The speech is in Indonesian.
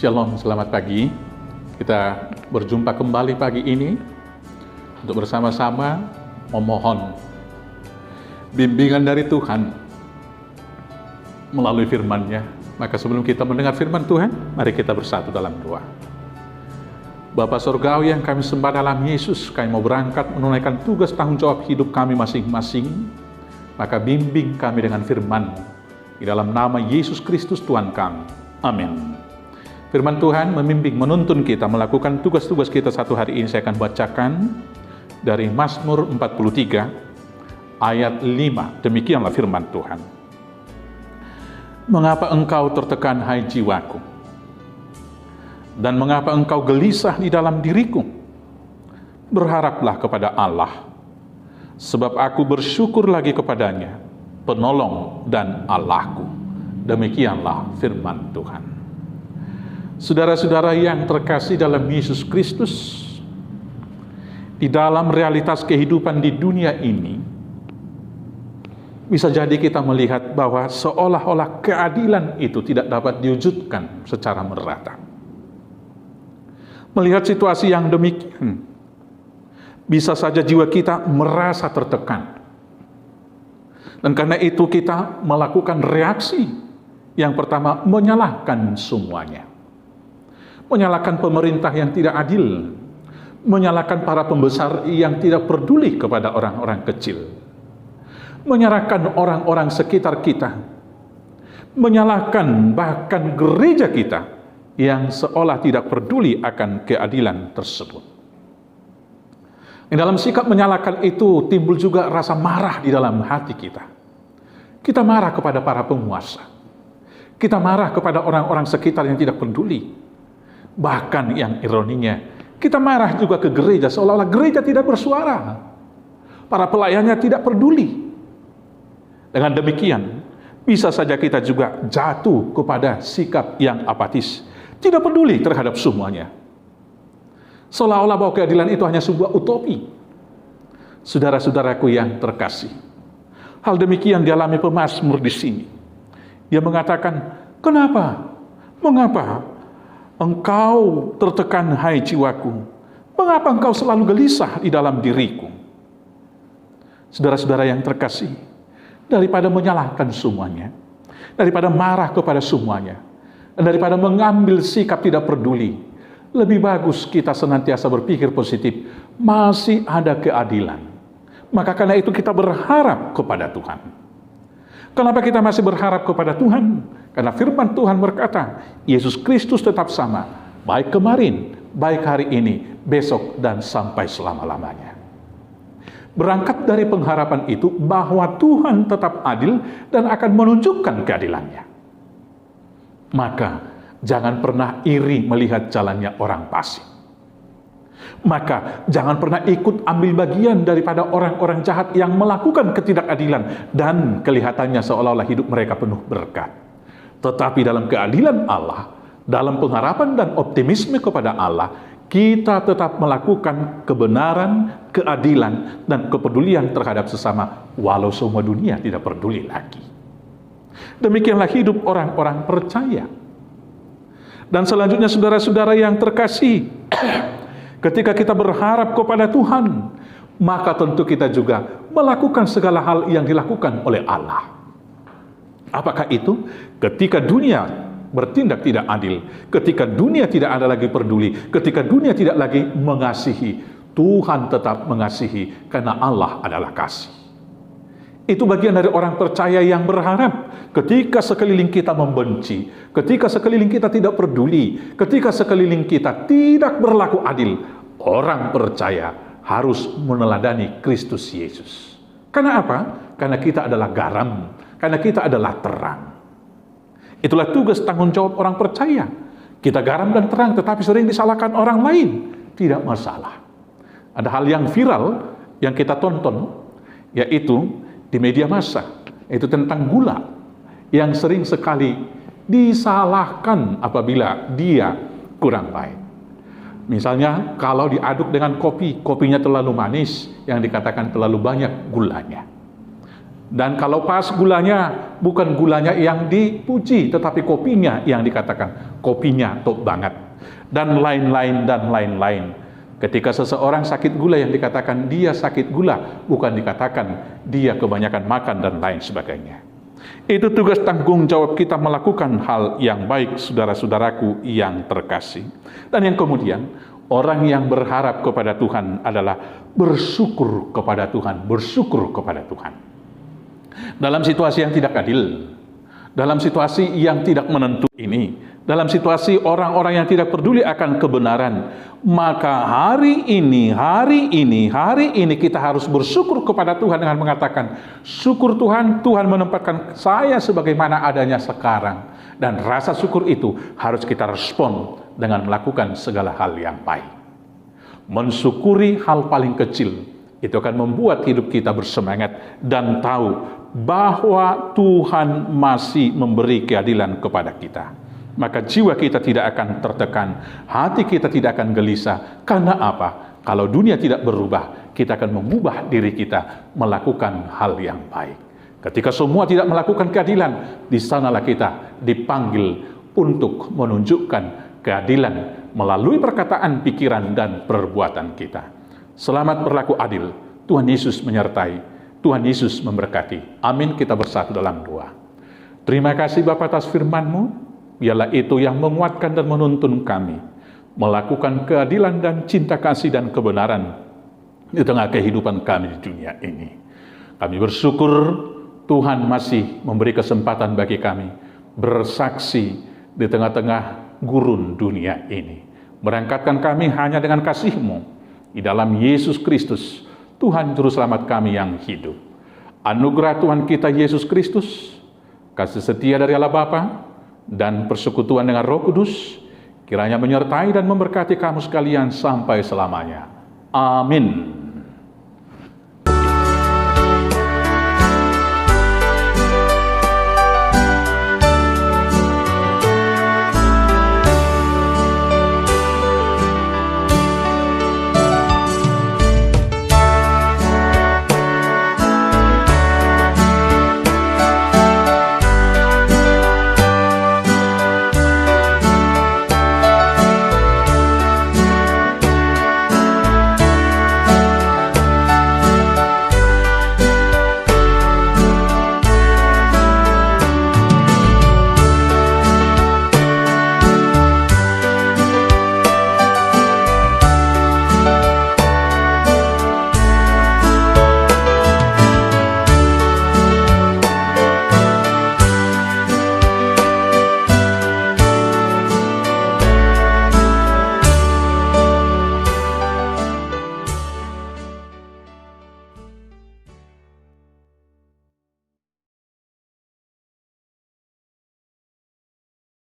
Shalom, selamat pagi. Kita berjumpa kembali pagi ini untuk bersama-sama memohon bimbingan dari Tuhan melalui firman-Nya. Maka sebelum kita mendengar firman Tuhan, mari kita bersatu dalam doa. Bapa Surgawi yang kami sembah dalam Yesus, kami mau berangkat menunaikan tugas tanggung jawab hidup kami masing-masing. Maka bimbing kami dengan firman di dalam nama Yesus Kristus Tuhan kami. Amin. Firman Tuhan membimbing, menuntun kita melakukan tugas-tugas kita satu hari ini. Saya akan bacakan dari Mazmur 43 ayat 5. Demikianlah firman Tuhan. Mengapa engkau tertekan, hai jiwaku? Dan mengapa engkau gelisah di dalam diriku? Berharaplah kepada Allah, sebab aku bersyukur lagi kepadanya, penolong dan Allahku. Demikianlah firman Tuhan. Saudara-saudara yang terkasih dalam Yesus Kristus, di dalam realitas kehidupan di dunia ini, bisa jadi kita melihat bahwa seolah-olah keadilan itu tidak dapat diwujudkan secara merata. Melihat situasi yang demikian, bisa saja jiwa kita merasa tertekan. Dan karena itu kita melakukan reaksi. Yang pertama, menyalahkan semuanya. Menyalahkan pemerintah yang tidak adil. Menyalahkan para pembesar yang tidak peduli kepada orang-orang kecil. Menyalahkan orang-orang sekitar kita. Menyalahkan bahkan gereja kita yang seolah tidak peduli akan keadilan tersebut. Di dalam sikap menyalahkan itu timbul juga rasa marah di dalam hati kita. Kita marah kepada para penguasa. Kita marah kepada orang-orang sekitar yang tidak peduli. Bahkan yang ironinya, kita marah juga ke gereja seolah-olah gereja tidak bersuara. Para pelayannya tidak peduli. Dengan demikian, bisa saja kita juga jatuh kepada sikap yang apatis. Tidak peduli terhadap semuanya. Seolah-olah bahwa keadilan itu hanya sebuah utopi. Saudara-saudaraku yang terkasih, hal demikian dialami pemazmur di sini. Dia mengatakan, kenapa? Mengapa engkau tertekan, hai jiwaku? Mengapa engkau selalu gelisah di dalam diriku? Saudara-saudara yang terkasih, daripada menyalahkan semuanya, daripada marah kepada semuanya, dan daripada mengambil sikap tidak peduli, lebih bagus kita senantiasa berpikir positif, masih ada keadilan. Maka karena itu kita berharap kepada Tuhan. Kenapa kita masih berharap kepada Tuhan? Karena firman Tuhan berkata, Yesus Kristus tetap sama, baik kemarin, baik hari ini, besok, dan sampai selama-lamanya. Berangkat dari pengharapan itu bahwa Tuhan tetap adil dan akan menunjukkan keadilannya. Maka jangan pernah iri melihat jalannya orang fasik. Maka jangan pernah ikut ambil bagian daripada orang-orang jahat yang melakukan ketidakadilan dan kelihatannya seolah-olah hidup mereka penuh berkat. Tetapi dalam keadilan Allah, dalam pengharapan dan optimisme kepada Allah, kita tetap melakukan kebenaran, keadilan, dan kepedulian terhadap sesama walau semua dunia tidak peduli lagi. Demikianlah hidup orang-orang percaya. Dan selanjutnya saudara-saudara yang terkasih, ketika kita berharap kepada Tuhan, maka tentu kita juga melakukan segala hal yang dilakukan oleh Allah. Apakah itu? Ketika dunia bertindak tidak adil, ketika dunia tidak ada lagi peduli, ketika dunia tidak lagi mengasihi, Tuhan tetap mengasihi karena Allah adalah kasih. Itu bagian dari orang percaya yang berharap ketika sekeliling kita membenci, ketika sekeliling kita tidak peduli, ketika sekeliling kita tidak berlaku adil, orang percaya harus meneladani Kristus Yesus. Karena apa? Karena kita adalah garam, karena kita adalah terang. Itulah tugas tanggung jawab orang percaya. Kita garam dan terang, tetapi sering disalahkan orang lain. Tidak masalah. Ada hal yang viral yang kita tonton, yaitu di media massa, itu tentang gula yang sering sekali disalahkan apabila dia kurang baik. Misalnya kalau diaduk dengan kopi, kopinya terlalu manis, yang dikatakan terlalu banyak gulanya. Dan kalau pas gulanya, bukan gulanya yang dipuji, tetapi kopinya yang dikatakan, kopinya top banget. Dan lain-lain, dan lain-lain. Ketika seseorang sakit gula, yang dikatakan dia sakit gula, bukan dikatakan dia kebanyakan makan dan lain sebagainya. Itu tugas tanggung jawab kita melakukan hal yang baik, saudara-saudaraku yang terkasih. Dan yang kemudian, orang yang berharap kepada Tuhan adalah bersyukur kepada Tuhan, bersyukur kepada Tuhan. Dalam situasi yang tidak adil, dalam situasi yang tidak menentu ini, dalam situasi orang-orang yang tidak peduli akan kebenaran, maka hari ini kita harus bersyukur kepada Tuhan dengan mengatakan, syukur Tuhan, Tuhan menempatkan saya sebagaimana adanya sekarang. Dan rasa syukur itu harus kita respon dengan melakukan segala hal yang baik. Mensyukuri hal paling kecil, itu akan membuat hidup kita bersemangat dan tahu bahwa Tuhan masih memberi keadilan kepada kita. Maka jiwa kita tidak akan tertekan, hati kita tidak akan gelisah. Karena apa? Kalau dunia tidak berubah, kita akan mengubah diri kita melakukan hal yang baik. Ketika semua tidak melakukan keadilan, di sanalah kita dipanggil untuk menunjukkan keadilan melalui perkataan, pikiran, dan perbuatan kita. Selamat berlaku adil. Tuhan Yesus menyertai. Tuhan Yesus memberkati. Amin. Kita bersatu dalam doa. Terima kasih Bapa atas firman-Mu. Biarlah itu yang menguatkan dan menuntun kami melakukan keadilan dan cinta kasih dan kebenaran di tengah kehidupan kami di dunia ini. Kami bersyukur Tuhan masih memberi kesempatan bagi kami bersaksi di tengah-tengah gurun dunia ini. Berangkatkan kami hanya dengan kasih-Mu di dalam Yesus Kristus, Tuhan Juru Selamat kami yang hidup. Anugerah Tuhan kita Yesus Kristus, kasih setia dari Allah Bapa, dan persekutuan dengan Roh Kudus, kiranya menyertai dan memberkati kamu sekalian sampai selamanya. Amin.